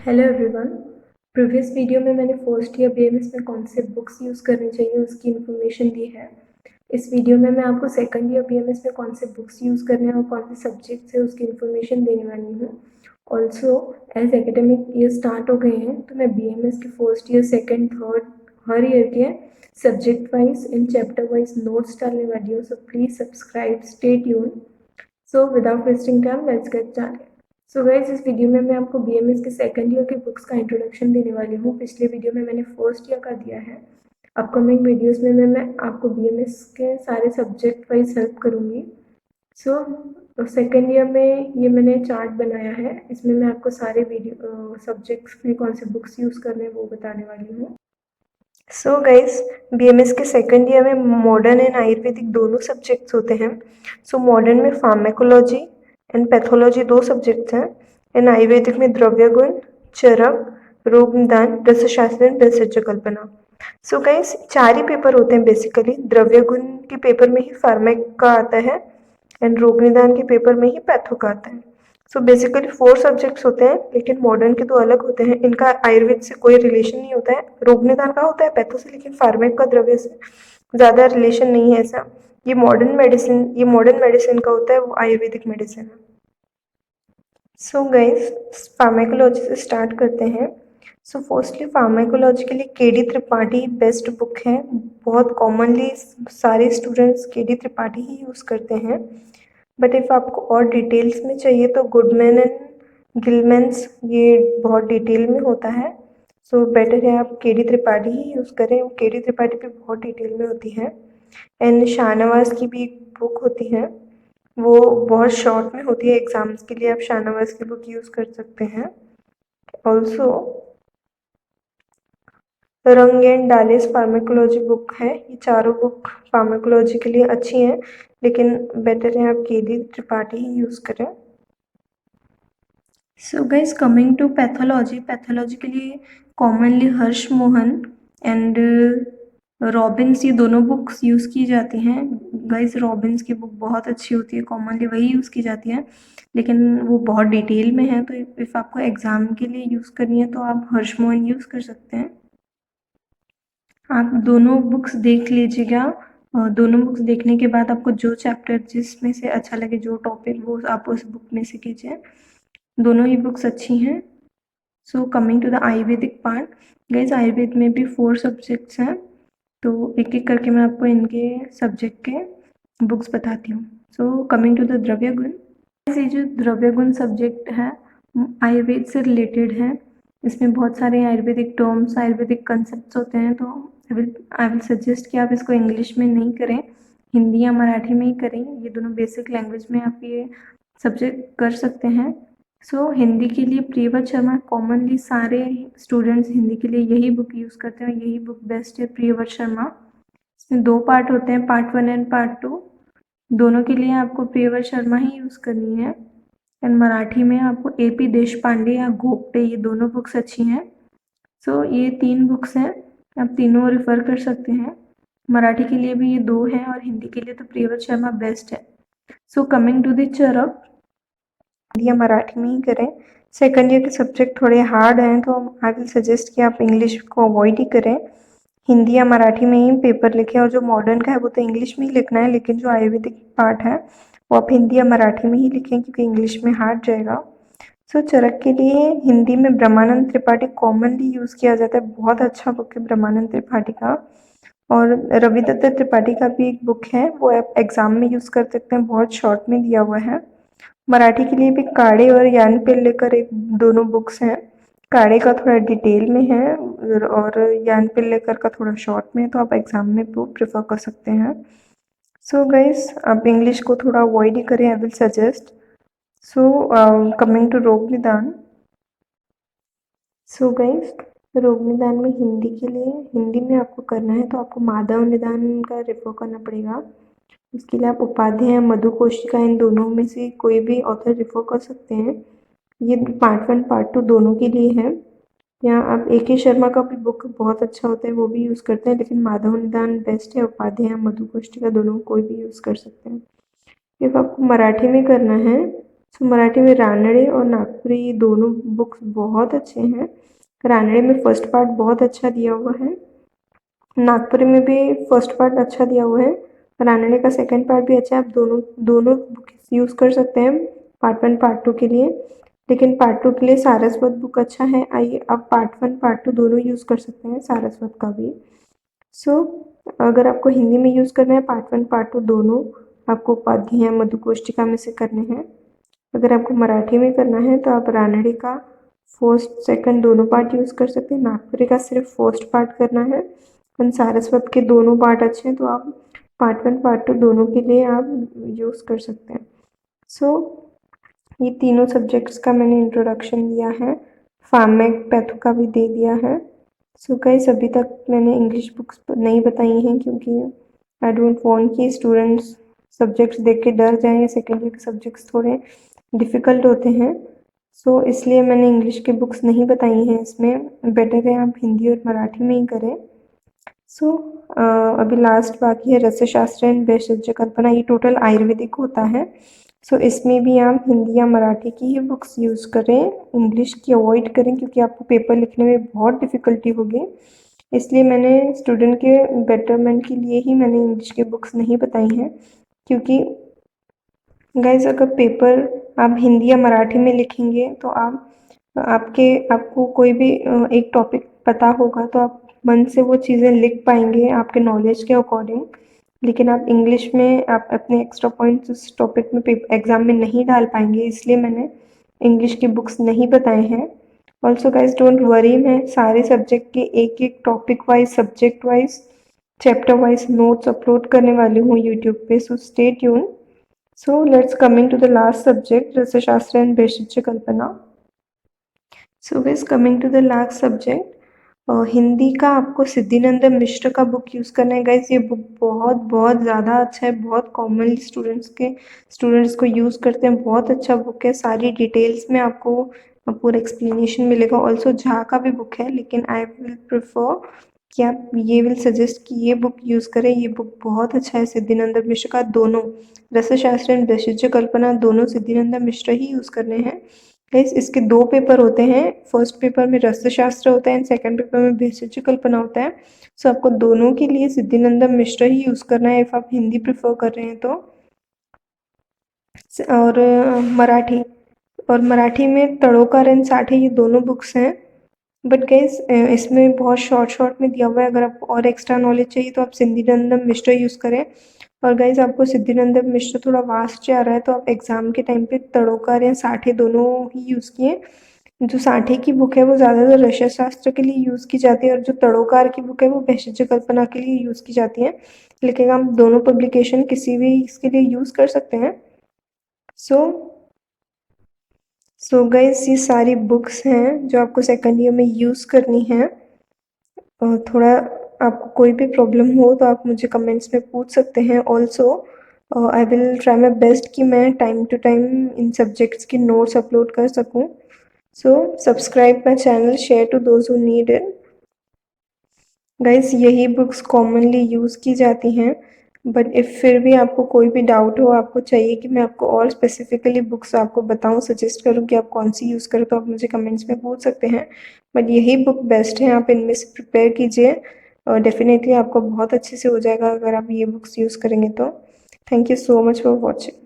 Hello everyone. Previous video में मैंने first year BMS में कौन से बुक्स यूज़ करनी चाहिए उसकी इन्फॉर्मेशन दी है। इस वीडियो में मैं आपको सेकंड ईयर बीएमएस में कौन से बुक्स यूज़ करने हैं और कौन से सब्जेक्ट्स है उसकी इन्फॉर्मेशन देने वाली हूँ। Also as academic year start हो गए हैं तो मैं बीएमएस के फर्स्ट ईयर सेकेंड थर्ड हर ईयर के subject wise and chapter wise notes डालने वाली हूँ। So please subscribe, stay tune. So without wasting time let's get started. So guys, इस वीडियो में मैं आपको बीएमएस के सेकंड ईयर के बुक्स का इंट्रोडक्शन देने वाली हूँ। पिछले वीडियो में मैंने फर्स्ट ईयर का दिया है। अपकमिंग वीडियोस में मैं आपको बीएमएस के सारे सब्जेक्ट वाइज हेल्प करूँगी। सो सेकंड ईयर में ये मैंने चार्ट बनाया है, इसमें मैं आपको सारे वीडियो सब्जेक्ट्स में कौन से बुक्स यूज़ करने हैं वो बताने वाली हूँ। सो गाइस, बीएमएस के सेकंड ईयर में मॉडर्न एंड आयुर्वेदिक दोनों सब्जेक्ट्स होते हैं। सो मॉडर्न में फार्मेकोलॉजी एंड पैथोलॉजी दो सब्जेक्ट्स हैं एंड आयुर्वेदिक में द्रव्य गुण, चरक, रोग निदान, रसशास्त्र एंड भेषज कल्पना। सो गाइस, चार ही पेपर होते हैं बेसिकली। द्रव्य गुण के पेपर में ही फार्मेक का आता है एंड रोग निदान के पेपर में ही पैथो का आता है। सो बेसिकली 4 सब्जेक्ट्स होते हैं, लेकिन मॉडर्न के 2 अलग होते हैं। इनका आयुर्वेद से कोई रिलेशन नहीं होता है। रोग निदान का होता है पैथो से, लेकिन फार्मेक का द्रव्य से ज़्यादा रिलेशन नहीं है ऐसा। ये मॉडर्न मेडिसिन का होता है, वो आयुर्वेदिक मेडिसिन है। सो गाइस, फार्मेकोलॉजी से स्टार्ट करते हैं। सो फर्स्टली फार्मेकोलॉजी के लिए केडी त्रिपाठी बेस्ट बुक है। बहुत कॉमनली सारे स्टूडेंट्स केडी त्रिपाठी ही यूज़ करते हैं। बट इफ़ आपको और डिटेल्स में चाहिए तो गुडमैन एंड गिलमैन्स ये बहुत डिटेल में होता है। सो बेटर है आप केडी त्रिपाठी ही यूज़ करें। केडी त्रिपाठी भी बहुत डिटेल में होती है। एंड शाहनवाज़ की भी एक बुक होती है, वो बहुत शॉर्ट में होती है। एग्ज़ाम्स के लिए आप शाहनवाज़ की बुक यूज़ कर सकते हैं। ऑल्सो रंग एंड डालेस फार्मेकोलॉजी बुक है। ये चारों बुक फार्मेकोलॉजी के लिए अच्छी हैं, लेकिन बेटर है आप केडी त्रिपाठी ही यूज़ करें। So guys, coming to pathology के लिए commonly Harsh Mohan and Robbins, ये दोनों बुक्स यूज़ की जाती हैं। गाइस, रॉबिन्स की बुक बहुत अच्छी होती है, कॉमनली वही यूज़ की जाती है, लेकिन वो बहुत डिटेल में है। तो इफ़ आपको एग्ज़ाम के लिए यूज़ करनी है तो आप हर्ष मोहन यूज़ कर सकते हैं। आप दोनों बुक्स देख लीजिएगा। दोनों बुक्स देखने के बाद आपको जो चैप्टर जिसमें से अच्छा लगे, जो टॉपिक, वो आप उस बुक में से कीजिए। दोनों ही बुक्स अच्छी हैं। So coming to the Ayurvedic part, guys Ayurveda में भी 4 सब्जेक्ट्स हैं, तो एक एक करके मैं आपको इनके सब्जेक्ट के बुक्स बताती हूँ। सो कमिंग टू द द्रव्य गुण, ये जो द्रव्य गुण सब्जेक्ट है आयुर्वेद से रिलेटेड है। इसमें बहुत सारे आयुर्वेदिक टर्म्स, आयुर्वेदिक कंसेप्ट होते हैं, तो आई विल सजेस्ट कि आप इसको इंग्लिश में नहीं करें, हिंदी या मराठी में ही करें। ये दोनों बेसिक लैंग्वेज में आप ये सब्जेक्ट कर सकते हैं। सो हिंदी के लिए प्रियव्रत शर्मा, कॉमनली सारे स्टूडेंट्स हिंदी के लिए यही बुक यूज़ करते हैं, यही बुक बेस्ट है, प्रियव्रत शर्मा। इसमें 2 पार्ट होते हैं, पार्ट 1 एंड पार्ट 2। दोनों के लिए आपको प्रियव्रत शर्मा ही यूज़ करनी है। एंड मराठी में आपको AP देशपांडे या गोगटे, ये दोनों बुक्स अच्छी हैं। सो ये 3 बुक्स हैं, आप तीनों रेफ़र कर सकते हैं। मराठी के लिए भी ये 2 हैं और हिंदी के लिए तो प्रियव्रत शर्मा बेस्ट है। सो कमिंग टू द चरक, हिंदी या मराठी में ही करें। सेकंड ईयर के सब्जेक्ट थोड़े हार्ड हैं, तो आई विल सजेस्ट कि आप इंग्लिश को अवॉइड ही करें, हिंदी या मराठी में ही पेपर लिखें। और जो मॉडर्न का है वो तो इंग्लिश में ही लिखना है, लेकिन जो आयुर्वेदिक पार्ट है वो आप हिंदी या मराठी में ही लिखें, क्योंकि इंग्लिश में हार्ड जाएगा। सो चरक के लिए हिंदी में ब्रह्मानंद त्रिपाठी कॉमनली यूज़ किया जाता है, बहुत अच्छा बुक है ब्रह्मानंद त्रिपाठी का। और रविदत्त त्रिपाठी का भी एक बुक है, वो आप एग्ज़ाम में यूज़ कर सकते हैं, बहुत शॉर्ट में दिया हुआ है। मराठी के लिए भी काढ़े और ज्ञान पे लेकर एक दोनों बुक्स हैं। काढ़े का थोड़ा डिटेल में है और ज्ञान पे लेकर का थोड़ा शॉर्ट में है, तो आप एग्ज़ाम में वो प्रेफर कर सकते हैं। सो गाइस, आप इंग्लिश को थोड़ा अवॉइड ही करें, I will suggest. So coming to रोग निदान, सो गाइस रोग निदान में हिंदी के लिए, हिंदी में आपको करना है तो आपको माधव निदान का रेफर करना पड़ेगा। उसके लिए आप उपाध्याय या मधुकोशिका, इन दोनों में से कोई भी ऑथर रेफर कर सकते हैं। ये पार्ट 1 पार्ट 2 दोनों के लिए है। या आप AK शर्मा का भी बुक बहुत अच्छा होता है, वो भी यूज़ करते हैं, लेकिन माधव निदान बेस्ट है। उपाध्याय या मधुकोशिका दोनों कोई भी यूज़ कर सकते हैं। इफ आपको मराठी में करना है सो मराठी में रानडे और नागपुरी ये दोनों बुक्स बहुत अच्छे हैं। रानडे में फर्स्ट पार्ट बहुत अच्छा दिया हुआ है, नागपुरी में भी फर्स्ट पार्ट अच्छा दिया हुआ है, रानडे का सेकंड पार्ट भी अच्छा है। आप दोनों दोनों बुक्स यूज़ कर सकते हैं पार्ट 1 पार्ट 2 के लिए, लेकिन पार्ट 2 के लिए सारस्वत बुक अच्छा है। आइए आप पार्ट 1 पार्ट 2 दोनों यूज़ कर सकते हैं, सारस्वत का भी। सो अगर आपको हिंदी में यूज़ करना है पार्ट 1 पार्ट 2 दोनों आपको उपाध्याय मधुकोष्ठिका में से करने हैं। अगर आपको मराठी में करना है तो आप रानडे का फर्स्ट सेकंड दोनों पार्ट यूज़ कर सकते हैं, नागपुरी का सिर्फ फर्स्ट पार्ट करना है। और सारस्वत के दोनों पार्ट अच्छे हैं तो आप पार्ट 1 पार्ट 2 दोनों के लिए आप यूज़ कर सकते हैं। सो ये तीनों सब्जेक्ट्स का मैंने इंट्रोडक्शन दिया है, फार्मेक पैथो का भी दे दिया है। सो गाइस अभी तक मैंने इंग्लिश बुक्स नहीं बताई हैं क्योंकि आई डोंट वांट कि स्टूडेंट्स सब्जेक्ट्स देख के डर जाएं, या सेकेंड ईयर के सब्जेक्ट्स थोड़े डिफ़िकल्ट होते हैं। सो इसलिए मैंने इंग्लिश के बुक्स नहीं बताई हैं इसमें, बेटर है आप हिंदी और मराठी में ही करें। सो अभी लास्ट बाकी है रसशास्त्र एंड भेषज कल्पना, ये टोटल आयुर्वेदिक होता है। सो इसमें भी आप हिंदी या मराठी की ही बुक्स यूज़ करें, इंग्लिश की अवॉइड करें क्योंकि आपको पेपर लिखने में बहुत डिफ़िकल्टी होगी। इसलिए मैंने स्टूडेंट के बेटरमेंट के लिए ही मैंने इंग्लिश की बुक्स नहीं बताई हैं, क्योंकि गाइस अगर पेपर आप हिंदी या मराठी में लिखेंगे तो आपको कोई भी एक टॉपिक पता होगा तो आप मन से वो चीज़ें लिख पाएंगे आपके नॉलेज के अकॉर्डिंग। लेकिन आप इंग्लिश में आप अपने एक्स्ट्रा पॉइंट्स उस टॉपिक में एग्ज़ाम में नहीं डाल पाएंगे, इसलिए मैंने इंग्लिश की बुक्स नहीं बताए हैं। ऑल्सो गाइज डोंट वरी, मैं सारे सब्जेक्ट के एक एक topic wise subject wise chapter wise notes upload करने वाली हूँ यूट्यूब पे, so stay tune. So let's coming to the last subject, रसशास्त्र and भेषज कल्पना. So guys coming to the last subject, Hindi का आपको सिद्धिनंद मिश्र का बुक यूज़ करना है। गाइज ये बुक बहुत बहुत ज़्यादा अच्छा है, बहुत कॉमनली स्टूडेंट्स को यूज़ करते हैं, बहुत अच्छा बुक है। सारी डिटेल्स में आपको पूरा एक्सप्लेनेशन मिलेगा। ऑल्सो झा का भी बुक है, लेकिन आई विल प्रेफर कि आप ये विल सजेस्ट कि ये बुक यूज़ करें। ये बुक बहुत अच्छा है सिद्धिनंद मिश्र का, दोनों रसशास्त्र एंड भेषज कल्पना दोनों सिद्धिनंद मिश्र ही यूज़ करने हैं। गाइस इसके 2 पेपर होते हैं, फर्स्ट पेपर में रसशास्त्र होता है एंड सेकंड पेपर में भेषज कल्पना होता है। सो आपको दोनों के लिए सिद्धिनंद मिश्र ही यूज़ करना है इफ़ आप हिंदी प्रेफर कर रहे हैं तो। और मराठी में तड़ोकार एंड साठे ये दोनों बुक्स हैं, बट गाइस इसमें बहुत शॉर्ट में दिया हुआ है। अगर आपको और एक्स्ट्रा नॉलेज चाहिए तो आप सिद्धिनंद मिश्र यूज़ करें। और गाइस आपको सिद्धिनंद मिश्र थोड़ा वास्ट जा रहा है तो आप एग्ज़ाम के टाइम पे तड़ोकार या साठे दोनों ही यूज़ किए। जो साठे की बुक है वो ज़्यादातर रसशास्त्र के लिए यूज़ की जाती है, और जो तड़ोकार की बुक है वो भेषज कल्पना के लिए यूज़ की जाती है। लेकिन आप दोनों पब्लिकेशन किसी भी इसके लिए यूज़ कर सकते हैं। सो गाइस ये सारी बुक्स हैं जो आपको सेकंड ईयर में यूज़ करनी है। थोड़ा आपको कोई भी प्रॉब्लम हो तो आप मुझे कमेंट्स में पूछ सकते हैं। Also I will try my best कि मैं time to time in subjects की नोट्स अपलोड कर सकूं। So subscribe my channel, share to those who need it. Guys यही बुक्स कॉमनली यूज़ की जाती हैं, बट इफ़ फिर भी आपको कोई भी डाउट हो, आपको चाहिए कि मैं आपको और स्पेसिफिकली बुक्स आपको बताऊं, सजेस्ट करूं कि आप कौन सी यूज़ करें, तो आप मुझे कमेंट्स में पूछ सकते हैं। बट यही बुक बेस्ट है, आप इनमें से प्रिपेयर कीजिए और डेफिनेटली आपको बहुत अच्छे से हो जाएगा अगर आप ये बुक्स यूज़ करेंगे तो। Thank you so much for watching.